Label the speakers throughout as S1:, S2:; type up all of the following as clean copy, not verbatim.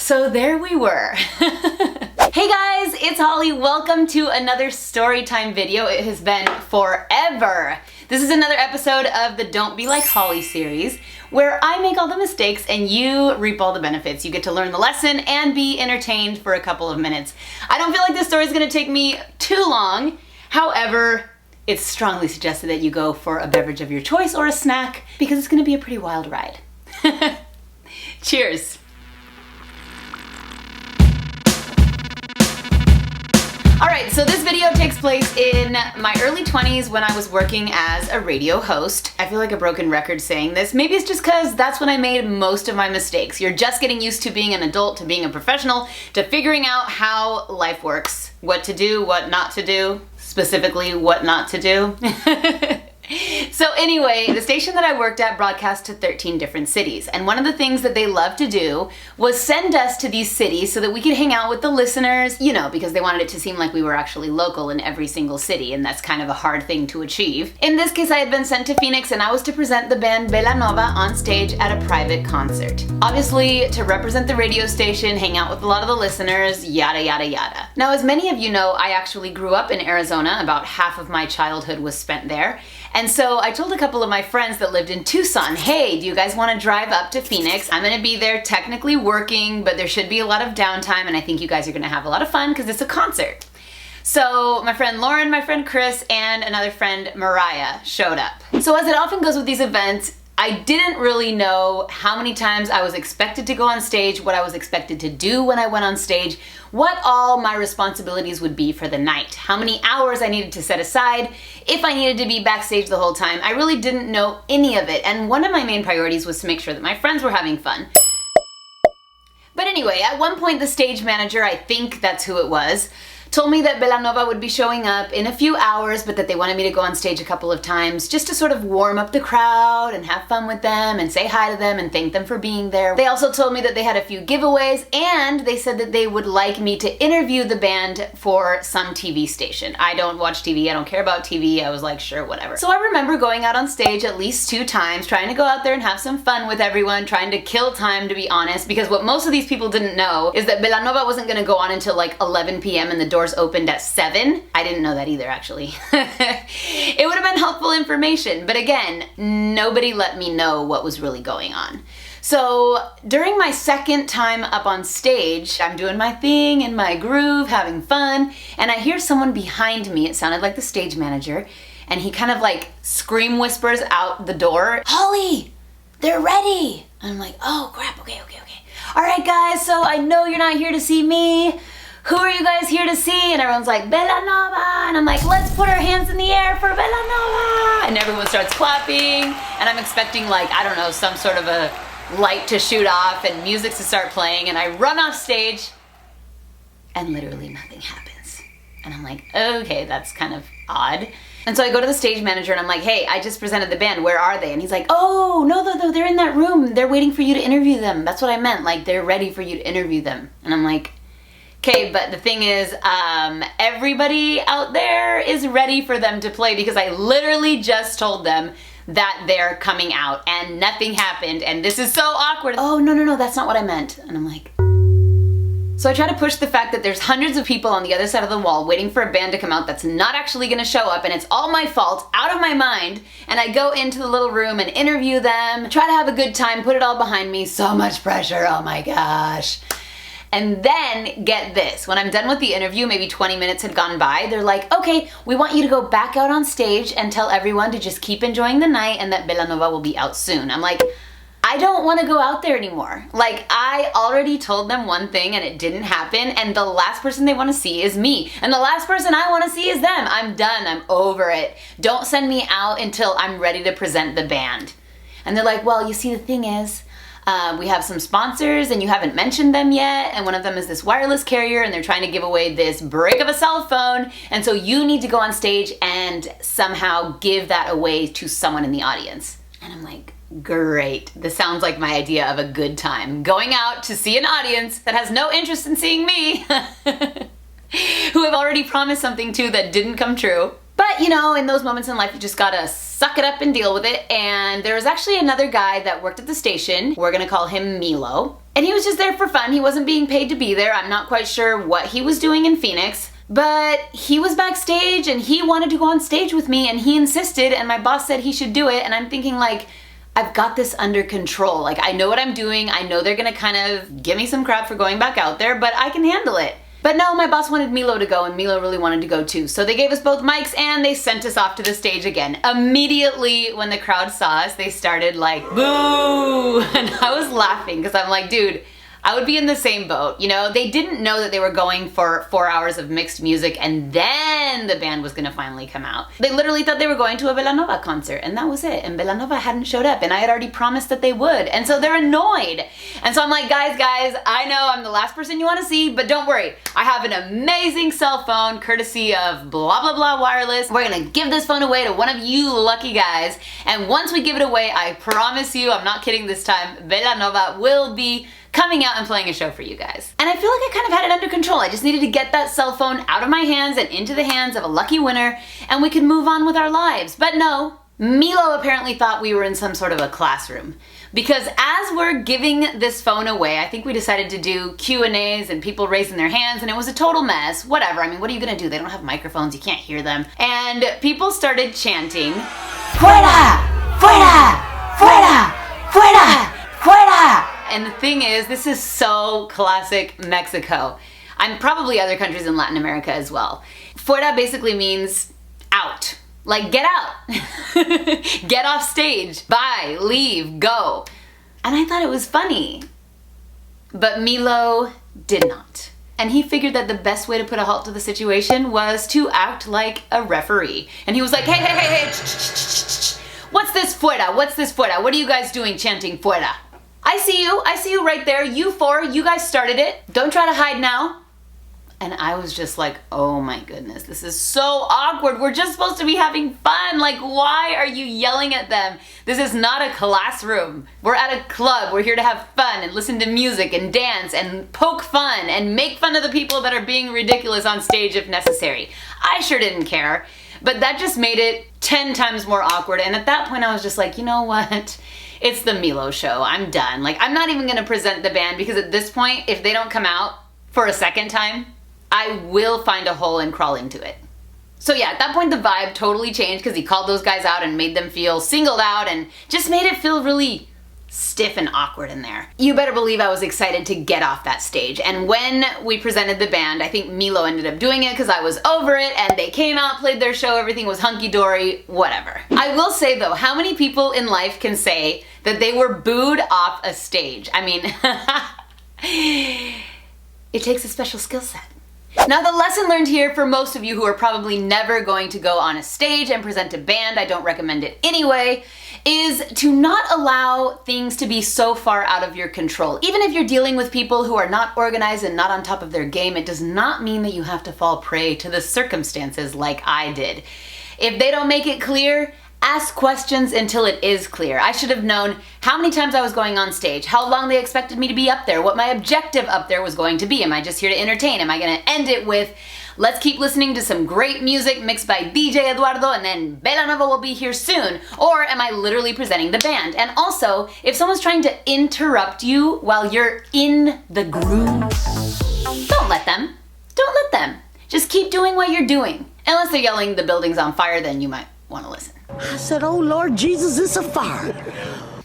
S1: So there we were. Hey guys, it's Holly. Welcome to another Storytime video. It has been forever. This is another episode of the Don't Be Like Holly series, where I make all the mistakes and you reap all the benefits. You get to learn the lesson and be entertained for a couple of minutes. I don't feel like this story is gonna take me too long. However, it's strongly suggested that you go for a beverage of your choice or a snack because it's gonna be a pretty wild ride. Cheers. Alright, so this video takes place in my early 20s when I was working as a radio host. I feel like a broken record saying this. Maybe it's just because that's when I made most of my mistakes. You're just getting used to being an adult, to being a professional, to figuring out how life works. What to do, what not to do, specifically what not to do. So anyway, the station that I worked at broadcast to 13 different cities, and one of the things that they loved to do was send us to these cities so that we could hang out with the listeners, you know, because they wanted it to seem like we were actually local in every single city, and that's kind of a hard thing to achieve. In this case, I had been sent to Phoenix and I was to present the band Belanova on stage at a private concert. Obviously, to represent the radio station, hang out with a lot of the listeners, yada yada yada. Now, as many of you know, I actually grew up in Arizona. About half of my childhood was spent there. And so I told a couple of my friends that lived in Tucson, hey, do you guys want to drive up to Phoenix? I'm going to be there technically working, but there should be a lot of downtime, and I think you guys are going to have a lot of fun because it's a concert. So my friend Lauren, my friend Chris, and another friend Mariah showed up. So as it often goes with these events, I didn't really know how many times I was expected to go on stage, what I was expected to do when I went on stage, what all my responsibilities would be for the night, how many hours I needed to set aside, if I needed to be backstage the whole time. I really didn't know any of it, and one of my main priorities was to make sure that my friends were having fun. But anyway, at one point the stage manager, I think that's who it was, told me that Belanova would be showing up in a few hours, but that they wanted me to go on stage a couple of times just to sort of warm up the crowd and have fun with them and say hi to them and thank them for being there. They also told me that they had a few giveaways, and they said that they would like me to interview the band for some TV station. I don't watch TV, I don't care about TV. I was like, sure, whatever. So I remember going out on stage at least 2 times, trying to go out there and have some fun with everyone, trying to kill time, to be honest, because what most of these people didn't know is that Belanova wasn't gonna go on until like 11 p.m. and the doors opened at 7. I didn't know that either, actually. It would have been helpful information, but again, nobody let me know what was really going on. So during my second time up on stage, I'm doing my thing in my groove, having fun, and I hear someone behind me. It sounded like the stage manager, and he kind of like scream whispers out the door, "Holly, they're ready!" And I'm like, oh crap, okay. All right guys, so I know you're not here to see me. Who are you guys here to see? And everyone's like, Belanova! And I'm like, let's put our hands in the air for Belanova! And everyone starts clapping, and I'm expecting like, I don't know, some sort of a light to shoot off and music to start playing, and I run off stage, and literally nothing happens. And I'm like, okay, that's kind of odd. And so I go to the stage manager and I'm like, hey, I just presented the band, where are they? And he's like, oh, no, they're in that room. They're waiting for you to interview them. That's what I meant, like they're ready for you to interview them. And I'm like, okay, but the thing is, everybody out there is ready for them to play because I literally just told them that they're coming out and nothing happened and this is so awkward. Oh, no, that's not what I meant. And I'm like, so I try to push the fact that there's hundreds of people on the other side of the wall waiting for a band to come out that's not actually gonna show up, and it's all my fault, out of my mind, and I go into the little room and interview them, try to have a good time, put it all behind me. So much pressure, oh my gosh. And then, get this, when I'm done with the interview, maybe 20 minutes had gone by, they're like, okay, we want you to go back out on stage and tell everyone to just keep enjoying the night and that Belanova will be out soon. I'm like, I don't want to go out there anymore. Like, I already told them one thing and it didn't happen, and the last person they want to see is me. And the last person I want to see is them. I'm done, I'm over it. Don't send me out until I'm ready to present the band. And they're like, well, you see, the thing is, we have some sponsors and you haven't mentioned them yet, and one of them is this wireless carrier and they're trying to give away this brick of a cell phone, and so you need to go on stage and somehow give that away to someone in the audience. And I'm like, great, this sounds like my idea of a good time. Going out to see an audience that has no interest in seeing me, who I've already promised something to that didn't come true. But you know, in those moments in life, you just gotta suck it up and deal with it. And there was actually another guy that worked at the station. We're gonna call him Milo. And he was just there for fun. He wasn't being paid to be there. I'm not quite sure what he was doing in Phoenix, but he was backstage and he wanted to go on stage with me and he insisted and my boss said he should do it. And I'm thinking like, I've got this under control. Like I know what I'm doing. I know they're gonna kind of give me some crap for going back out there, but I can handle it. But no, my boss wanted Milo to go and Milo really wanted to go too. So they gave us both mics and they sent us off to the stage again. Immediately when the crowd saw us, they started like, boo! And I was laughing because I'm like, dude, I would be in the same boat, you know? They didn't know that they were going for 4 hours of mixed music and then the band was gonna finally come out. They literally thought they were going to a Villanova concert and that was it. And Villanova hadn't showed up and I had already promised that they would. And so they're annoyed. And so I'm like, guys, I know I'm the last person you wanna see, but don't worry. I have an amazing cell phone courtesy of blah, blah, blah wireless. We're gonna give this phone away to one of you lucky guys. And once we give it away, I promise you, I'm not kidding this time, Villanova will be coming out and playing a show for you guys. And I feel like I kind of had it under control. I just needed to get that cell phone out of my hands and into the hands of a lucky winner and we could move on with our lives. But no, Milo apparently thought we were in some sort of a classroom. Because as we're giving this phone away, I think we decided to do Q&As and people raising their hands and it was a total mess. Whatever, I mean, what are you gonna do? They don't have microphones, you can't hear them. And people started chanting, "Fuera! Fuera! Fuera! Fuera! Fuera!" And the thing is, this is so classic Mexico. I'm probably other countries in Latin America as well. Fuera basically means out. Like, get out. Get off stage. Bye, leave, go. And I thought it was funny. But Milo did not. And he figured that the best way to put a halt to the situation was to act like a referee. And he was like, hey, what's this fuera? What's this fuera? What are you guys doing chanting fuera? I see you right there, you four, you guys started it. Don't try to hide now. And I was just like, oh my goodness, this is so awkward. We're just supposed to be having fun. Like, why are you yelling at them? This is not a classroom. We're at a club. We're here to have fun and listen to music and dance and poke fun and make fun of the people that are being ridiculous on stage if necessary. I sure didn't care, but that just made it 10 times more awkward. And at that point I was just like, you know what? It's the Milo show. I'm done. Like, I'm not even gonna present the band because at this point, if they don't come out for a second time, I will find a hole and crawl into it. So yeah, at that point the vibe totally changed because he called those guys out and made them feel singled out and just made it feel really stiff and awkward in there. You better believe I was excited to get off that stage. And when we presented the band, I think Milo ended up doing it because I was over it and they came out, played their show, everything was hunky-dory, whatever. I will say though, how many people in life can say that they were booed off a stage? I mean, it takes a special skill set. Now the lesson learned here for most of you who are probably never going to go on a stage and present a band, I don't recommend it anyway, is to not allow things to be so far out of your control. Even if you're dealing with people who are not organized and not on top of their game, it does not mean that you have to fall prey to the circumstances like I did. If they don't make it clear, ask questions until it is clear. I should have known how many times I was going on stage, how long they expected me to be up there, what my objective up there was going to be. Am I just here to entertain? Am I gonna end it with, let's keep listening to some great music mixed by DJ Eduardo and then Villanova will be here soon? Or am I literally presenting the band? And also, if someone's trying to interrupt you while you're in the groove, don't let them. Don't let them. Just keep doing what you're doing. Unless they're yelling the building's on fire, then you might want to listen.
S2: I said, oh Lord Jesus, it's a fire.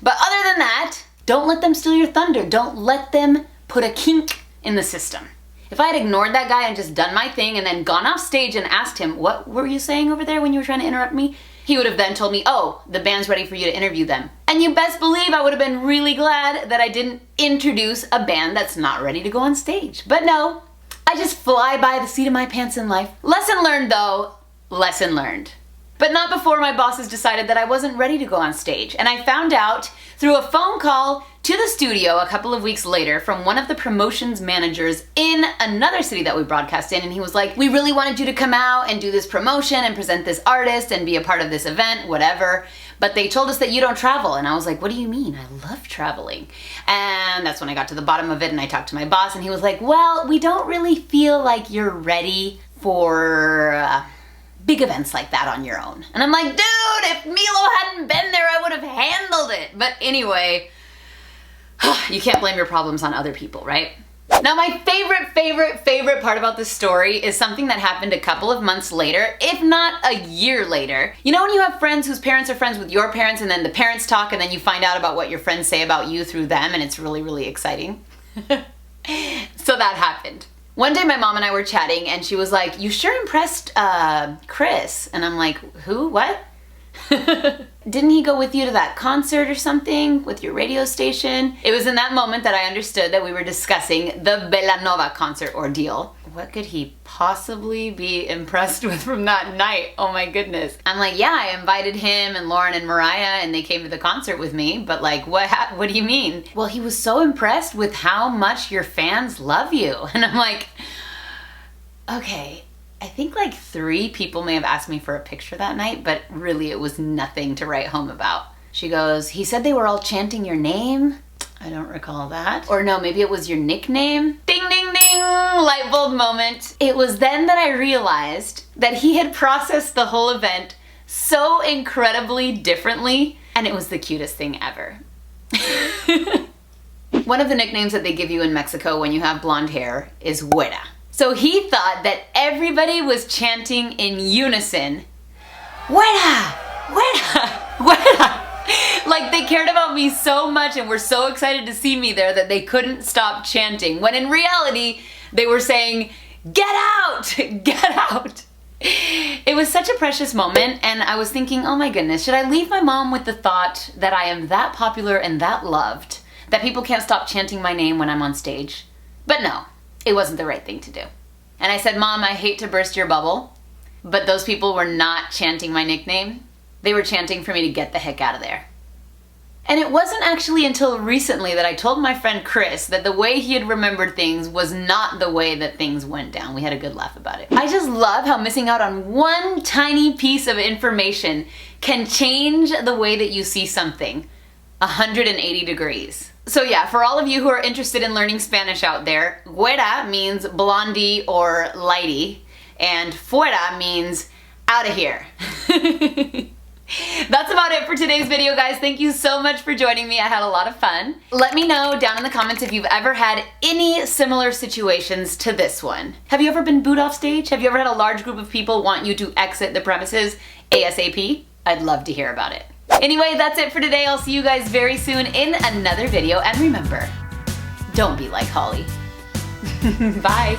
S1: But other than that, don't let them steal your thunder. Don't let them put a kink in the system. If I had ignored that guy and just done my thing and then gone off stage and asked him, what were you saying over there when you were trying to interrupt me? He would have then told me, oh, the band's ready for you to interview them. And you best believe I would have been really glad that I didn't introduce a band that's not ready to go on stage. But no, I just fly by the seat of my pants in life. Lesson learned though, lesson learned. But not before my bosses decided that I wasn't ready to go on stage. And I found out through a phone call to the studio a couple of weeks later from one of the promotions managers in another city that we broadcast in. And he was like, we really wanted you to come out and do this promotion and present this artist and be a part of this event, whatever. But they told us that you don't travel. And I was like, what do you mean? I love traveling. And that's when I got to the bottom of it and I talked to my boss and he was like, well, we don't really feel like you're ready for big events like that on your own. And I'm like, dude, if Milo hadn't been there, I would have handled it. But anyway, You can't blame your problems on other people, right? Now my favorite part about this story is something that happened a couple of months later, if not a year later. You know when you have friends whose parents are friends with your parents and then the parents talk and then you find out about what your friends say about you through them and it's really, really exciting? So that happened. One day my mom and I were chatting and she was like, "You sure impressed Chris." And I'm like, "Who? What?" "Didn't he go with you to that concert or something with your radio station?" It was in that moment that I understood that we were discussing the Belanova concert ordeal. What could he possibly be impressed with from that night? Oh my goodness. I'm like, "Yeah, I invited him and Lauren and Mariah and they came to the concert with me, but like, what do you mean?" "Well, he was so impressed with how much your fans love you." And I'm like, okay. I think like 3 people may have asked me for a picture that night, but really it was nothing to write home about. She goes, "He said they were all chanting your name." I don't recall that. Or no, maybe it was your nickname. Ding, ding, ding, light bulb moment. It was then that I realized that he had processed the whole event so incredibly differently, and it was the cutest thing ever. One of the nicknames that they give you in Mexico when you have blonde hair is güera. So he thought that everybody was chanting in unison, "Güera, güera, güera." Like they cared about me so much and were so excited to see me there that they couldn't stop chanting, when in reality, they were saying, "Get out, get out." It was such a precious moment, and I was thinking, oh my goodness, should I leave my mom with the thought that I am that popular and that loved, that people can't stop chanting my name when I'm on stage? But no. It wasn't the right thing to do. And I said, "Mom, I hate to burst your bubble, but those people were not chanting my nickname. They were chanting for me to get the heck out of there." And it wasn't actually until recently that I told my friend Chris that the way he had remembered things was not the way that things went down. We had a good laugh about it. I just love how missing out on one tiny piece of information can change the way that you see something 180 degrees. So yeah, for all of you who are interested in learning Spanish out there, güera means blondie or lighty, and fuera means out of here. That's about it for today's video, guys. Thank you so much for joining me. I had a lot of fun. Let me know down in the comments if you've ever had any similar situations to this one. Have you ever been booed off stage? Have you ever had a large group of people want you to exit the premises ASAP? I'd love to hear about it. Anyway, that's it for today. I'll see you guys very soon in another video. And remember, don't be like Holly. Bye.